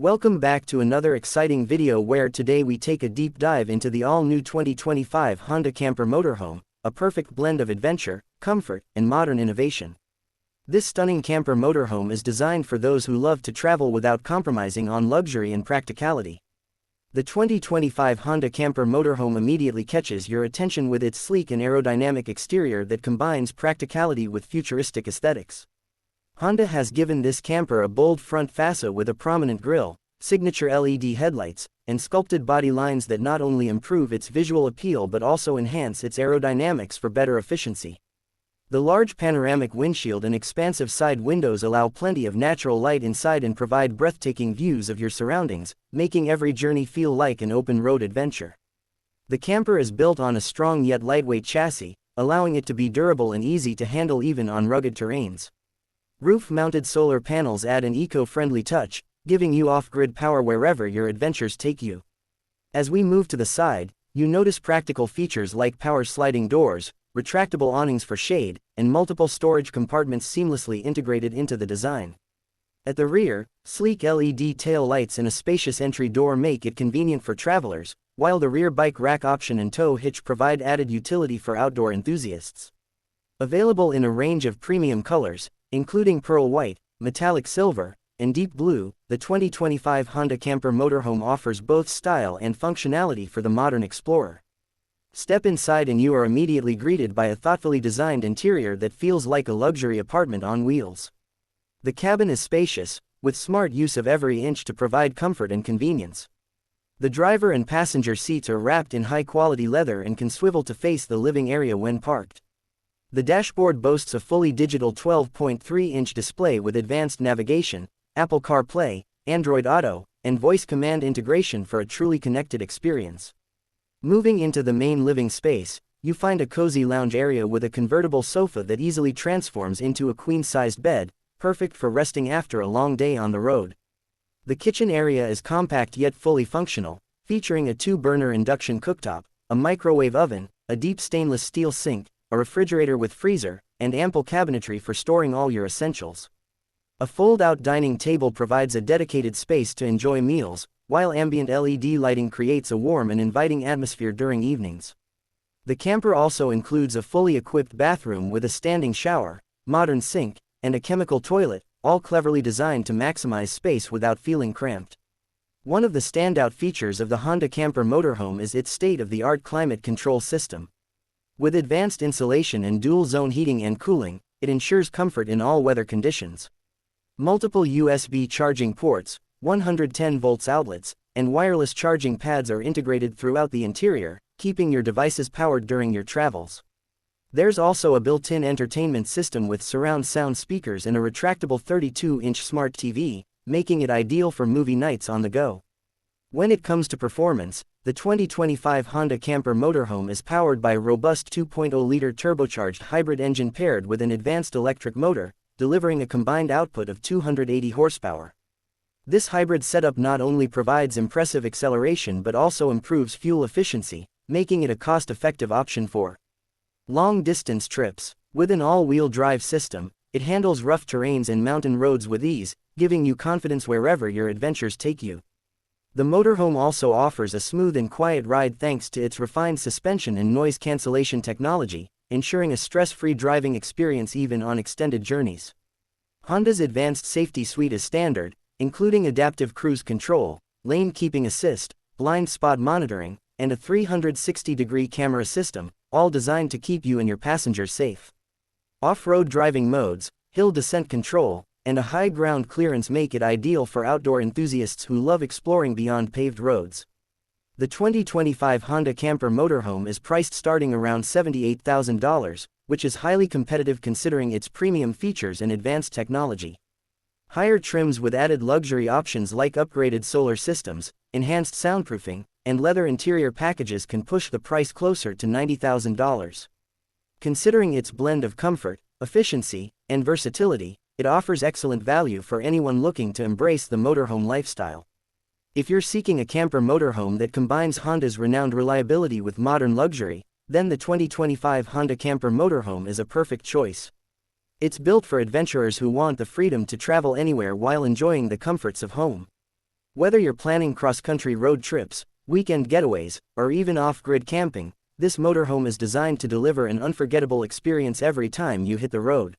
Welcome back to another exciting video where today we take a deep dive into the all-new 2025 Honda Camper Motorhome, a perfect blend of adventure, comfort, and modern innovation. This stunning camper motorhome is designed for those who love to travel without compromising on luxury and practicality. The 2025 Honda Camper Motorhome immediately catches your attention with its sleek and aerodynamic exterior that combines practicality with futuristic aesthetics. Honda has given this camper a bold front fascia with a prominent grille, signature LED headlights, and sculpted body lines that not only improve its visual appeal but also enhance its aerodynamics for better efficiency. The large panoramic windshield and expansive side windows allow plenty of natural light inside and provide breathtaking views of your surroundings, making every journey feel like an open-road adventure. The camper is built on a strong yet lightweight chassis, allowing it to be durable and easy to handle even on rugged terrains. Roof-mounted solar panels add an eco-friendly touch, giving you off-grid power wherever your adventures take you. As we move to the side, you notice practical features like power sliding doors, retractable awnings for shade, and multiple storage compartments seamlessly integrated into the design. At the rear, sleek LED tail lights and a spacious entry door make it convenient for travelers, while the rear bike rack option and tow hitch provide added utility for outdoor enthusiasts. Available in a range of premium colors, including pearl white, metallic silver, and deep blue, the 2025 Honda Camper Motorhome offers both style and functionality for the modern explorer. Step inside and you are immediately greeted by a thoughtfully designed interior that feels like a luxury apartment on wheels. The cabin is spacious, with smart use of every inch to provide comfort and convenience. The driver and passenger seats are wrapped in high-quality leather and can swivel to face the living area when parked. The dashboard boasts a fully digital 12.3-inch display with advanced navigation, Apple CarPlay, Android Auto, and voice command integration for a truly connected experience. Moving into the main living space, you find a cozy lounge area with a convertible sofa that easily transforms into a queen-sized bed, perfect for resting after a long day on the road. The kitchen area is compact yet fully functional, featuring a 2-burner induction cooktop, a microwave oven, a deep stainless steel sink, a refrigerator with freezer, and ample cabinetry for storing all your essentials. A fold-out dining table provides a dedicated space to enjoy meals, while ambient LED lighting creates a warm and inviting atmosphere during evenings. The camper also includes a fully equipped bathroom with a standing shower, modern sink, and a chemical toilet, all cleverly designed to maximize space without feeling cramped. One of the standout features of the Honda Camper Motorhome is its state-of-the-art climate control system. With advanced insulation and dual-zone heating and cooling, it ensures comfort in all weather conditions. Multiple USB charging ports, 110 volts outlets, and wireless charging pads are integrated throughout the interior, keeping your devices powered during your travels. There's also a built-in entertainment system with surround sound speakers and a retractable 32-inch smart TV, making it ideal for movie nights on the go. When it comes to performance, the 2025 Honda Camper Motorhome is powered by a robust 2.0-liter turbocharged hybrid engine paired with an advanced electric motor, delivering a combined output of 280 horsepower. This hybrid setup not only provides impressive acceleration but also improves fuel efficiency, making it a cost-effective option for long-distance trips. With an all-wheel drive system, it handles rough terrains and mountain roads with ease, giving you confidence wherever your adventures take you. The motorhome also offers a smooth and quiet ride thanks to its refined suspension and noise cancellation technology, ensuring a stress-free driving experience even on extended journeys. Honda's advanced safety suite is standard, including adaptive cruise control, lane keeping assist, blind spot monitoring, and a 360-degree camera system, all designed to keep you and your passengers safe. Off-road driving modes, hill descent control, and a high ground clearance make it ideal for outdoor enthusiasts who love exploring beyond paved roads. The 2025 Honda Camper Motorhome is priced starting around $78,000, which is highly competitive considering its premium features and advanced technology. Higher trims with added luxury options like upgraded solar systems, enhanced soundproofing, and leather interior packages can push the price closer to $90,000. Considering its blend of comfort, efficiency, and versatility, it offers excellent value for anyone looking to embrace the motorhome lifestyle. If you're seeking a camper motorhome that combines Honda's renowned reliability with modern luxury, then the 2025 Honda Camper Motorhome is a perfect choice. It's built for adventurers who want the freedom to travel anywhere while enjoying the comforts of home. Whether you're planning cross-country road trips, weekend getaways, or even off-grid camping, this motorhome is designed to deliver an unforgettable experience every time you hit the road.